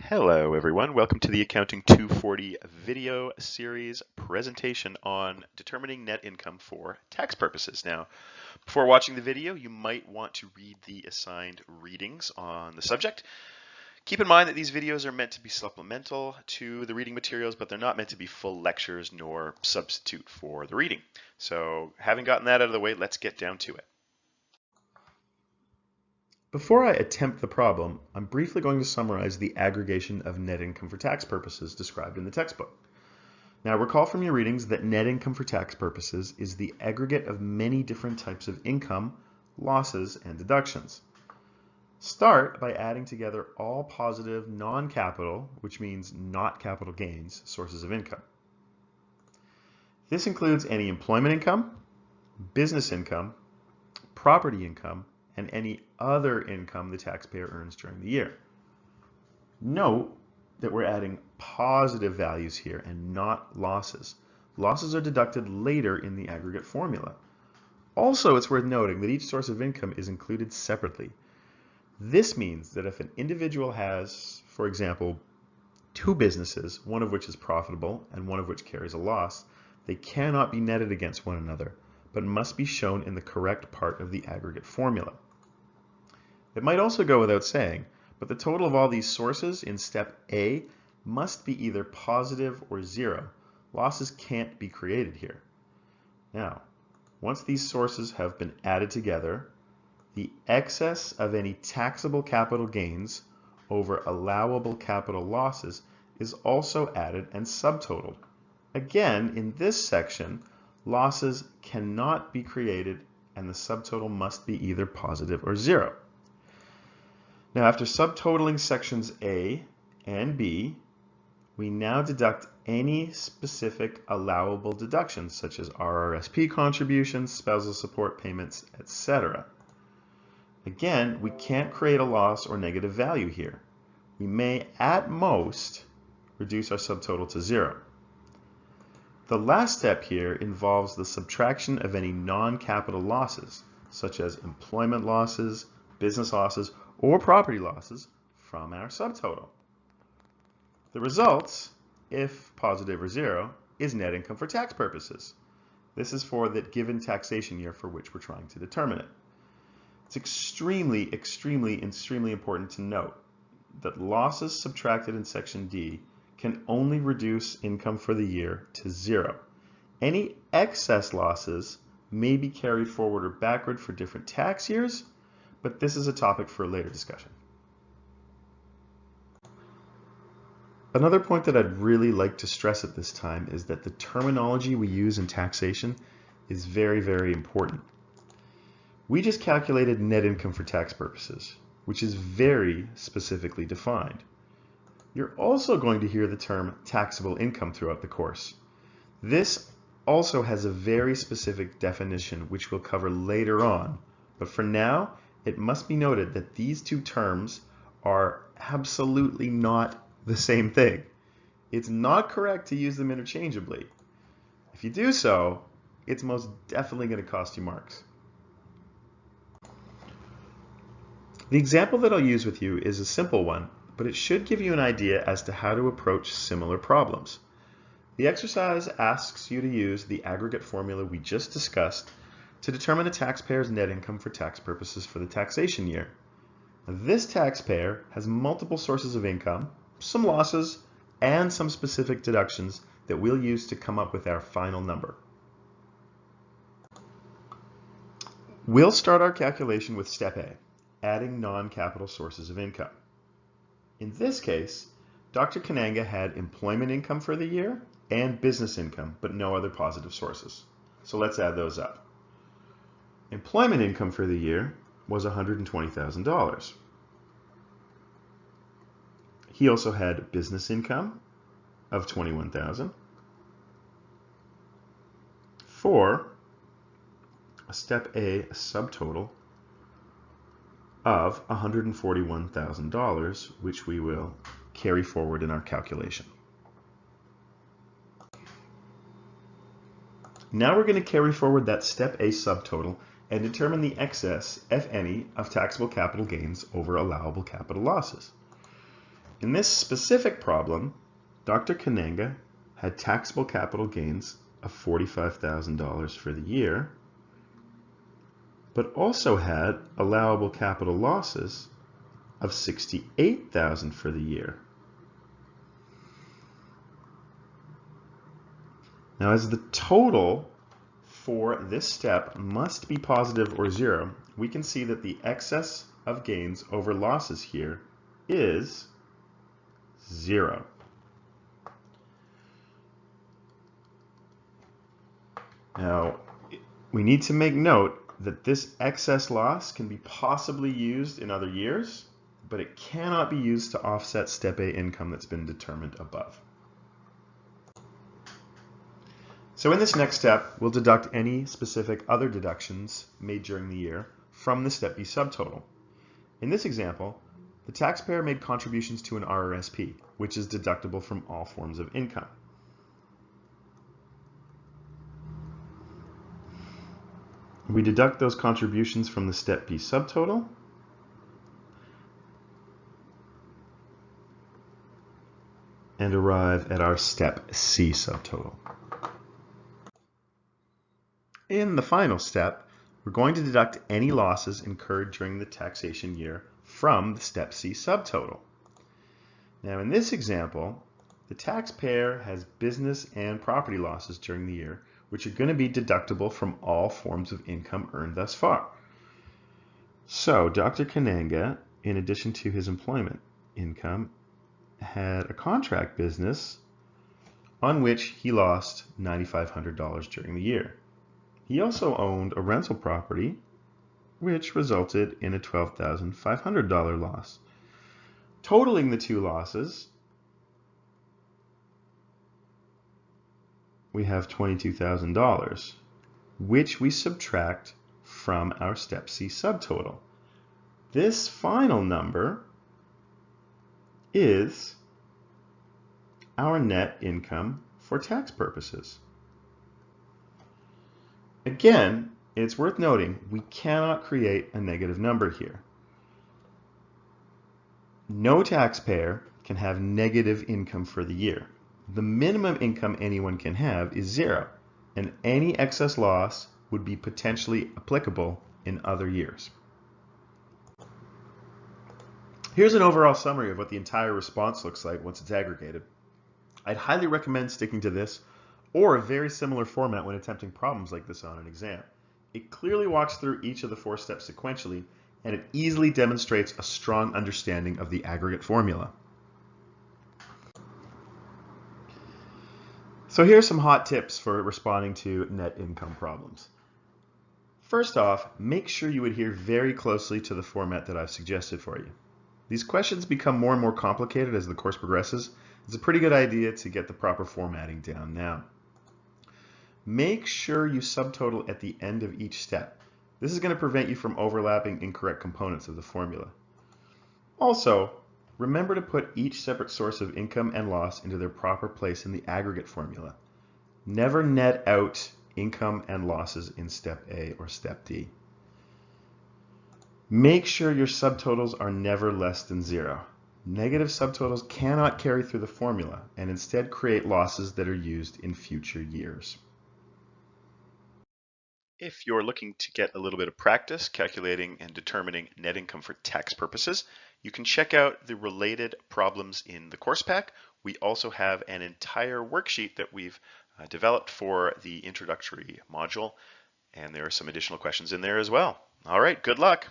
Hello everyone, welcome to the Accounting 240 video series presentation on determining net income for tax purposes. Now, before watching the video, you might want to read the assigned readings on the subject. Keep in mind that these videos are meant to be supplemental to the reading materials, but they're not meant to be full lectures nor substitute for the reading. So having gotten that out of the way, let's get down to it. Before I attempt the problem, I'm briefly going to summarize the aggregation of net income for tax purposes described in the textbook. Now, recall from your readings that net income for tax purposes is the aggregate of many different types of income, losses, and deductions. Start by adding together all positive non-capital, which means not capital gains, sources of income. This includes any employment income, business income, property income, and any other income the taxpayer earns during the year. Note that we're adding positive values here and not losses. Losses are deducted later in the aggregate formula. Also, it's worth noting that each source of income is included separately. This means that if an individual has, for example, two businesses, one of which is profitable and one of which carries a loss, they cannot be netted against one another, but must be shown in the correct part of the aggregate formula. It might also go without saying, but the total of all these sources in step A must be either positive or zero. Losses can't be created here. Now, once these sources have been added together, the excess of any taxable capital gains over allowable capital losses is also added and subtotaled. Again, in this section, losses cannot be created and the subtotal must be either positive or zero. Now, after subtotaling sections A and B, we now deduct any specific allowable deductions, such as RRSP contributions, spousal support payments, etc. Again, we can't create a loss or negative value here. We may, at most, reduce our subtotal to zero. The last step here involves the subtraction of any non-capital losses, such as employment losses, business losses, or property losses from our subtotal. The results, if positive or zero, is net income for tax purposes. This is for the given taxation year for which we're trying to determine it. It's extremely important to note that losses subtracted in section D can only reduce income for the year to zero. Any excess losses may be carried forward or backward for different tax years, but this is a topic for a later discussion. Another point that I'd really like to stress at this time is that the terminology we use in taxation is very important. We just calculated net income for tax purposes, which is very specifically defined. You're also going to hear the term taxable income throughout the course. This also has a very specific definition which we'll cover later on, but for now, it must be noted that these two terms are absolutely not the same thing. It's not correct to use them interchangeably. If you do so, it's most definitely going to cost you marks. The example that I'll use with you is a simple one, but it should give you an idea as to how to approach similar problems. The exercise asks you to use the aggregate formula we just discussed to determine a taxpayer's net income for tax purposes for the taxation year. This taxpayer has multiple sources of income, some losses, and some specific deductions that we'll use to come up with our final number. We'll start our calculation with step A, adding non-capital sources of income. In this case, Dr. Kananga had employment income for the year and business income, but no other positive sources. So let's add those up. Employment income for the year was $120,000. He also had business income of $21,000 for a step A subtotal of $141,000, which we will carry forward in our calculation. Now we're going to carry forward that step A subtotal and determine the excess, if any, of taxable capital gains over allowable capital losses. In this specific problem, Dr. Kananga had taxable capital gains of $45,000 for the year, but also had allowable capital losses of $68,000 for the year. Now, as the total for this step must be positive or zero, we can see that the excess of gains over losses here is 0. Now, we need to make note that this excess loss can be possibly used in other years, but it cannot be used to offset Step A income that's been determined above. So in this next step, we'll deduct any specific other deductions made during the year from the Step B subtotal. In this example, the taxpayer made contributions to an RRSP, which is deductible from all forms of income. We deduct those contributions from the Step B subtotal, and arrive at our Step C subtotal. In the final step, we're going to deduct any losses incurred during the taxation year from the Step C subtotal. Now in this example, the taxpayer has business and property losses during the year, which are going to be deductible from all forms of income earned thus far. So Dr. Kananga, in addition to his employment income, had a contract business on which he lost $9,500 during the year. He also owned a rental property, which resulted in a $12,500 loss. Totaling the two losses, we have $22,000, which we subtract from our Step C subtotal. This final number is our net income for tax purposes. Again, it's worth noting we cannot create a negative number here. No taxpayer can have negative income for the year. The minimum income anyone can have is 0, and any excess loss would be potentially applicable in other years. Here's an overall summary of what the entire response looks like once it's aggregated. I'd highly recommend sticking to this or a very similar format when attempting problems like this on an exam. It clearly walks through each of the 4 steps sequentially, and it easily demonstrates a strong understanding of the aggregate formula. So here are some hot tips for responding to net income problems. First off, make sure you adhere very closely to the format that I've suggested for you. These questions become more and more complicated as the course progresses. It's a pretty good idea to get the proper formatting down now. Make sure you subtotal at the end of each step. This is going to prevent you from overlapping incorrect components of the formula. Also, remember to put each separate source of income and loss into their proper place in the aggregate formula. Never net out income and losses in Step A or Step D. Make sure your subtotals are never less than 0. Negative subtotals cannot carry through the formula and instead create losses that are used in future years. If you're looking to get a little bit of practice calculating and determining net income for tax purposes, you can check out the related problems in the course pack. We also have an entire worksheet that we've developed for the introductory module, and there are some additional questions in there as well. All right, good luck.